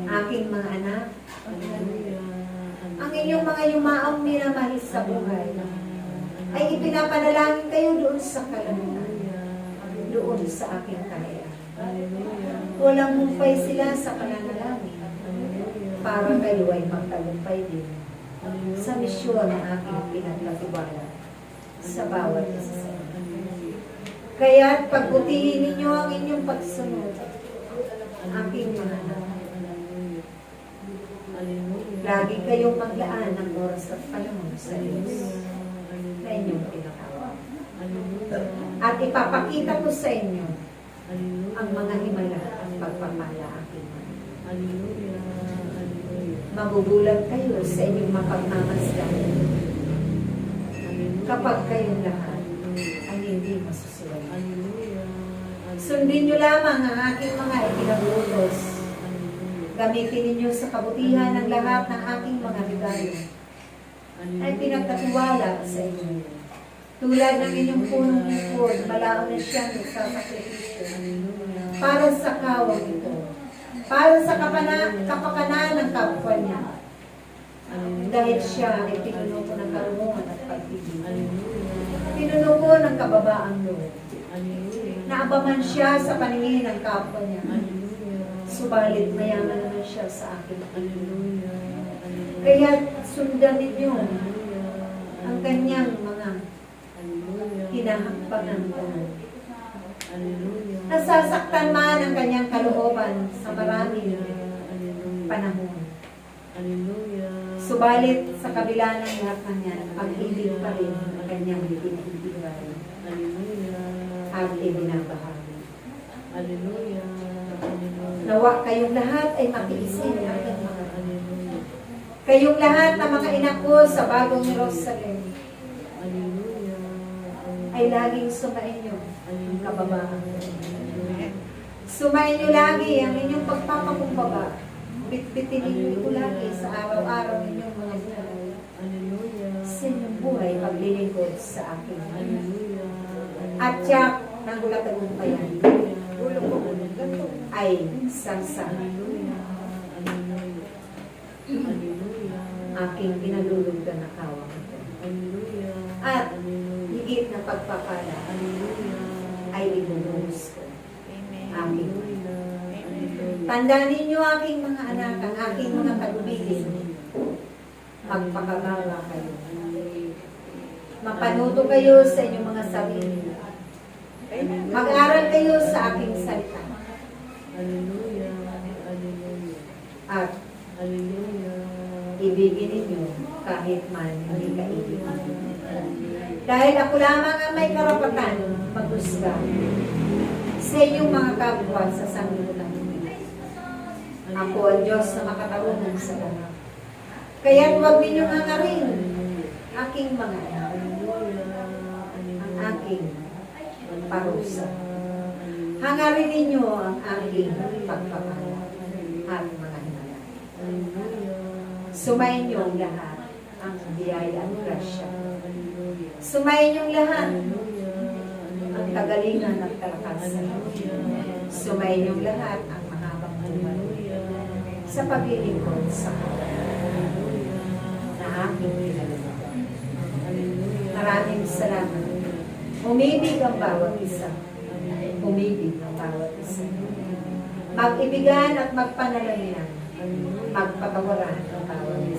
Aking mga anak, ang inyong mga yumaong minamahal sa buhay, ay ipinapanalangin kayo doon sa kalangitan, doon sa aking kahayag. Walang humpay sila sa pananalangin, para kayo ay magtagumpay din sa misyon na aking pinagkatiwala sa bawat isa sa inyo. Kaya't pagbutihin ninyo ang inyong pagsunod, aking mga anak. Lagi kayong maglaan ng oras at panahon sa Diyos na inyong pinatawag. At ipapakita ko sa inyo ang mga himala at pagpapala aking mga. Magugulat kayo sa inyong mapagmamasdan kapag kayong lahat ay hindi masusuway. Sundin nyo lamang ang aking mga ipinagutos. Gamitin ninyo sa kabutihan ng lahat ng aking mga regalo ay pinagkatiwala sa inyo. Tulad ng inyong punong ipon, malao na siyang nagsasakripisyo para sa kawang ito, para sa kapakanan ng kapwa niya. Dahil siya ay pinuno ko ng karunungan at pag-ibig. Pinuno ko ng kababaang loob. Naabaman siya sa paningin ng kapwa niya. Subalit mayaman naman siya sa akin. Kaya sundan ninyo ang kanyang mga hinahakbangan ko. Nasasaktan man ang kanyang kalooban sa maraming panahon. Subalit sa kabila ng lahat ng yan, pag-ibig pa rin ang kanyang ibinibigay at ibinabahagi. Nawa kayong lahat ay makiisin aking mga kayong lahat na mga ina ko sa bagong Jerusalem ay laging sumain nyo ang kababaan. Sumain nyo lagi ang inyong pagpapakumbaba. Bitbitin ninyo ito lagi sa araw-araw ninyong mga buhay. Sa inyong buhay, paglilingkod sa akin. At tiyak ng katagumpayan ay sansa. Aking pinalulugdan na kawang ito. At higit na pagpapala ay ibubuhos ko. Aking. Tandaan ninyo aking mga anak, ang aking mga tagbigin. Magpakabala kayo. Mapanuto kayo sa inyong mga sarili. Mag-aral kayo sa aking salita. At ibigin ninyo kahit man hindi ka ibigin. Dahil ako lamang ang may karapatan maghusga sa inyong mga kapwa sa sanglibutan. Ako ang Diyos na makatarunan sa lahat. Kaya huwag ninyong hangarin aking mga anak, ang aking parusa. Hangarin ninyo ang aking pagpapala at mga hinala. Sumayin niyo ang lahat ang biyaya at grasya. Sumayin niyo ang lahat ang kagalingan at kalakasan. Sumayin niyo ang lahat ang mahabang buhay sa paglilingkod sa na aking pinalalaman. Maraming salamat. Umibig ang bawat isa. Umibig ang bawat isa. Mag-ibigan at magpanalangin. Magpatawaran ang bawat isa.